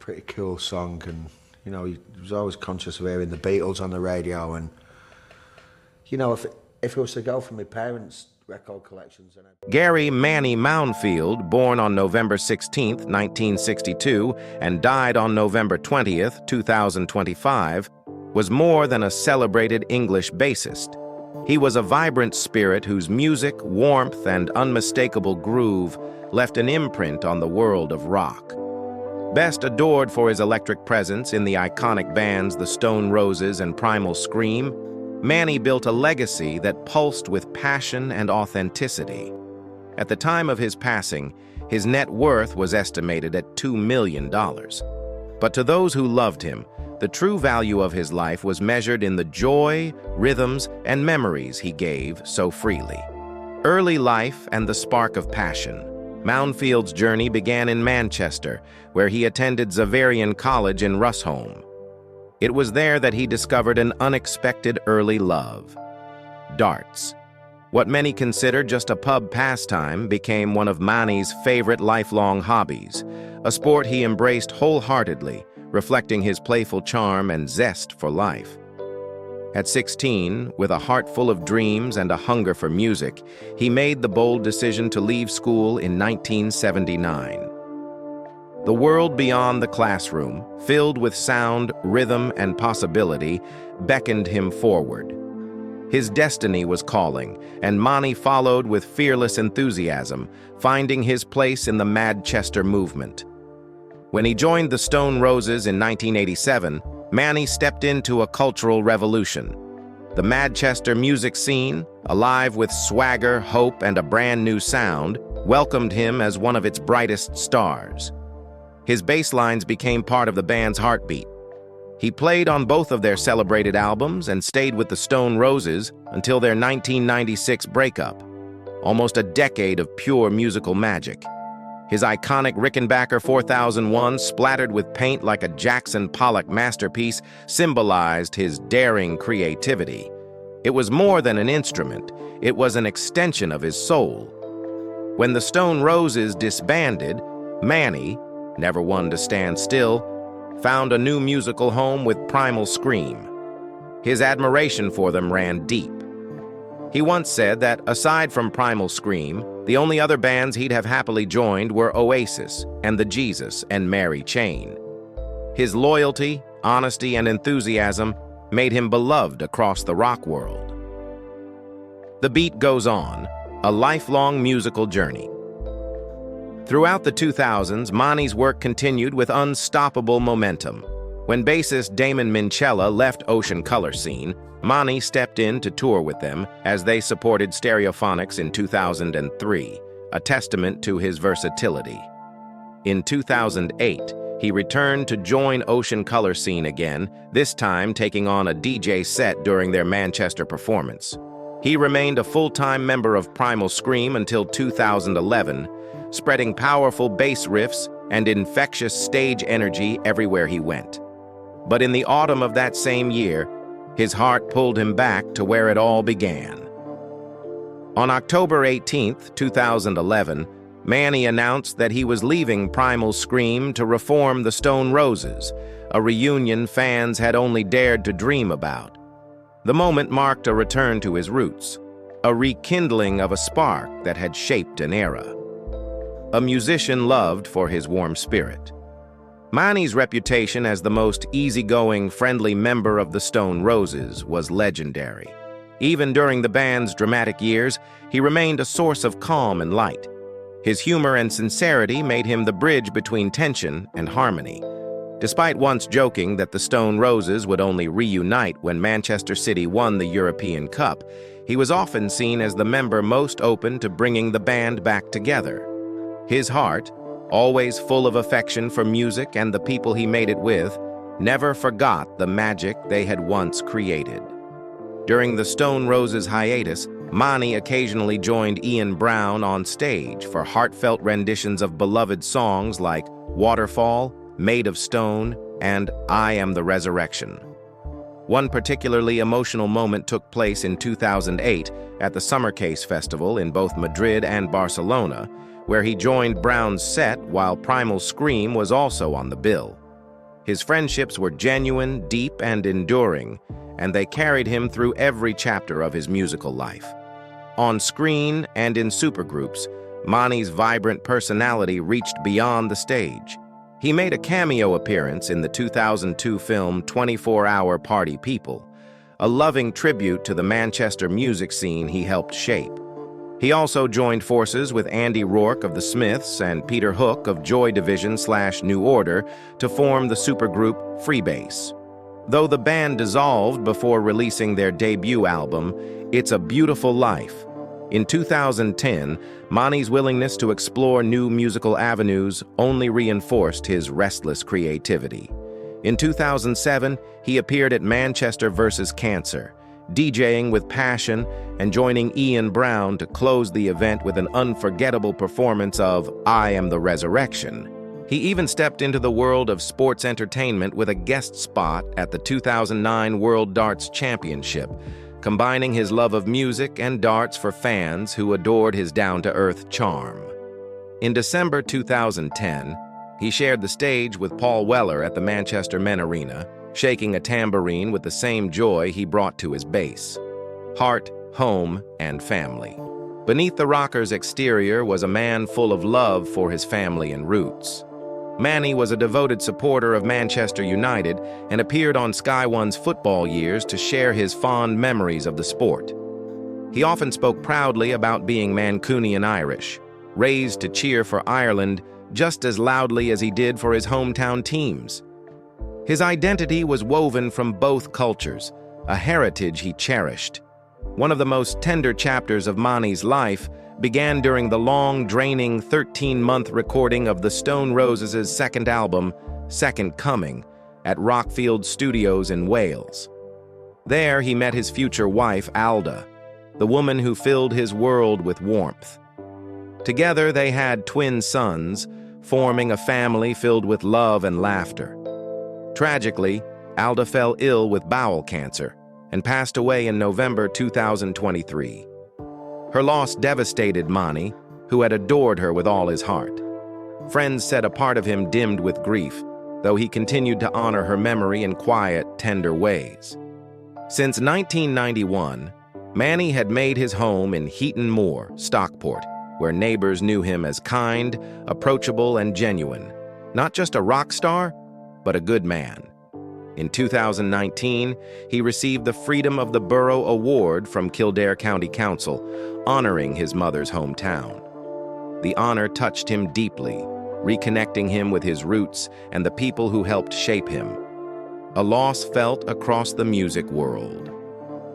pretty cool song, and you know, he was always conscious of hearing the Beatles on the radio, and you know, if it was to go from my parents' record collections, then Gary Manny Mounfield, born on November 16, 1962, and died on November 20, 2025, was more than a celebrated English bassist. He was a vibrant spirit whose music, warmth, and unmistakable groove left an imprint on the world of rock. Best adored for his electric presence in the iconic bands The Stone Roses and Primal Scream, Manny built a legacy that pulsed with passion and authenticity. At the time of his passing, his net worth was estimated at $2 million. But to those who loved him, the true value of his life was measured in the joy, rhythms, and memories he gave so freely. Early life and the spark of passion. Mounfield's journey began in Manchester, where he attended Xaverian College in Rusholme. It was there that he discovered an unexpected early love: darts. What many consider just a pub pastime became one of Manny's favorite lifelong hobbies, a sport he embraced wholeheartedly, reflecting his playful charm and zest for life. At 16, with a heart full of dreams and a hunger for music, he made the bold decision to leave school in 1979. The world beyond the classroom, filled with sound, rhythm, and possibility, beckoned him forward. His destiny was calling, and Manny followed with fearless enthusiasm, finding his place in the Manchester movement. When he joined the Stone Roses in 1987, Manny stepped into a cultural revolution. The Manchester music scene, alive with swagger, hope, and a brand new sound, welcomed him as one of its brightest stars. His bass lines became part of the band's heartbeat. He played on both of their celebrated albums and stayed with the Stone Roses until their 1996 breakup. Almost a decade of pure musical magic. His iconic Rickenbacker 4001, splattered with paint like a Jackson Pollock masterpiece, symbolized his daring creativity. It was more than an instrument, it was an extension of his soul. When the Stone Roses disbanded, Manny, never one to stand still, found a new musical home with Primal Scream. His admiration for them ran deep. He once said that, aside from Primal Scream, the only other bands he'd have happily joined were Oasis and the Jesus and Mary Chain. His loyalty, honesty, and enthusiasm made him beloved across the rock world. The beat goes on, a lifelong musical journey. Throughout the 2000s, Manny's work continued with unstoppable momentum. When bassist Damon Minchella left Ocean Color Scene, Manny stepped in to tour with them as they supported Stereophonics in 2003, a testament to his versatility. In 2008, he returned to join Ocean Color Scene again, this time taking on a DJ set during their Manchester performance. He remained a full-time member of Primal Scream until 2011, spreading powerful bass riffs and infectious stage energy everywhere he went. But in the autumn of that same year, his heart pulled him back to where it all began. On October 18, 2011, Manny announced that he was leaving Primal Scream to reform the Stone Roses, a reunion fans had only dared to dream about. The moment marked a return to his roots, a rekindling of a spark that had shaped an era. A musician loved for his warm spirit. Manny's reputation as the most easygoing, friendly member of the Stone Roses was legendary. Even during the band's dramatic years, he remained a source of calm and light. His humor and sincerity made him the bridge between tension and harmony. Despite once joking that the Stone Roses would only reunite when Manchester City won the European Cup, he was often seen as the member most open to bringing the band back together. His heart, always full of affection for music and the people he made it with, never forgot the magic they had once created. During the Stone Roses hiatus, Manny occasionally joined Ian Brown on stage for heartfelt renditions of beloved songs like Waterfall, Made of Stone, and I Am the Resurrection. One particularly emotional moment took place in 2008 at the Summer Case Festival in both Madrid and Barcelona, where he joined Brown's set while Primal Scream was also on the bill. His friendships were genuine, deep, and enduring, and they carried him through every chapter of his musical life. On screen and in supergroups, Mani's vibrant personality reached beyond the stage. He made a cameo appearance in the 2002 film 24-Hour Party People, a loving tribute to the Manchester music scene he helped shape. He also joined forces with Andy Rourke of The Smiths and Peter Hook of Joy Division/New Order to form the supergroup Freebase. Though the band dissolved before releasing their debut album, It's a Beautiful Life. In 2010, Mani's willingness to explore new musical avenues only reinforced his restless creativity. In 2007, he appeared at Manchester vs. Cancer, DJing with passion and joining Ian Brown to close the event with an unforgettable performance of I Am the Resurrection. He even stepped into the world of sports entertainment with a guest spot at the 2009 World Darts Championship, combining his love of music and darts for fans who adored his down-to-earth charm. In December 2010, he shared the stage with Paul Weller at the Manchester Men Arena, shaking a tambourine with the same joy he brought to his bass. Heart, home, and family. Beneath the rocker's exterior was a man full of love for his family and roots. Mani was a devoted supporter of Manchester United and appeared on Sky One's Football Years to share his fond memories of the sport. He often spoke proudly about being Mancunian Irish, raised to cheer for Ireland just as loudly as he did for his hometown teams. His identity was woven from both cultures, a heritage he cherished. One of the most tender chapters of Mani's life began during the long, draining 13-month recording of the Stone Roses' second album, Second Coming, at Rockfield Studios in Wales. There he met his future wife, Alda, the woman who filled his world with warmth. Together they had twin sons, forming a family filled with love and laughter. Tragically, Alda fell ill with bowel cancer and passed away in November 2023. Her loss devastated Mani, who had adored her with all his heart. Friends said a part of him dimmed with grief, though he continued to honor her memory in quiet, tender ways. Since 1991, Mani had made his home in Heaton Moor, Stockport, where neighbors knew him as kind, approachable, and genuine. Not just a rock star, but a good man. In 2019, he received the Freedom of the Borough Award from Kildare County Council, honoring his mother's hometown. The honor touched him deeply, reconnecting him with his roots and the people who helped shape him. A loss felt across the music world.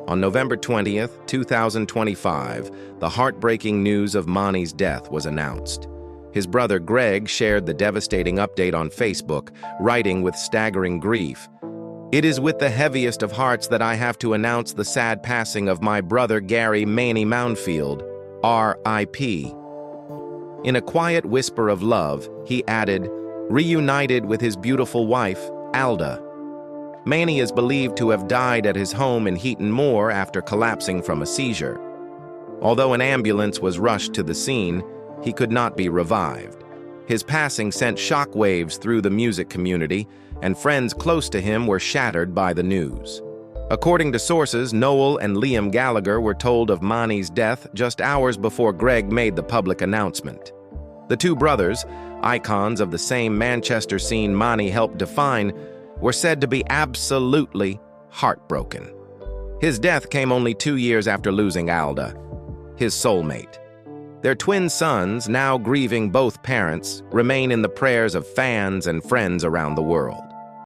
On November 20th, 2025, the heartbreaking news of Mani's death was announced. His brother Greg shared the devastating update on Facebook, writing with staggering grief, "It is with the heaviest of hearts that I have to announce the sad passing of my brother Gary Maney Mounfield, R.I.P." In a quiet whisper of love, he added, reunited with his beautiful wife, Alda. Maney is believed to have died at his home in Heaton Moor after collapsing from a seizure. Although an ambulance was rushed to the scene, he could not be revived. His passing sent shockwaves through the music community, and friends close to him were shattered by the news. According to sources, Noel and Liam Gallagher were told of Mani's death just hours before Greg made the public announcement. The two brothers, icons of the same Manchester scene Mani helped define, were said to be absolutely heartbroken. His death came only 2 years after losing Alda, his soulmate. Their twin sons, now grieving both parents, remain in the prayers of fans and friends around the world.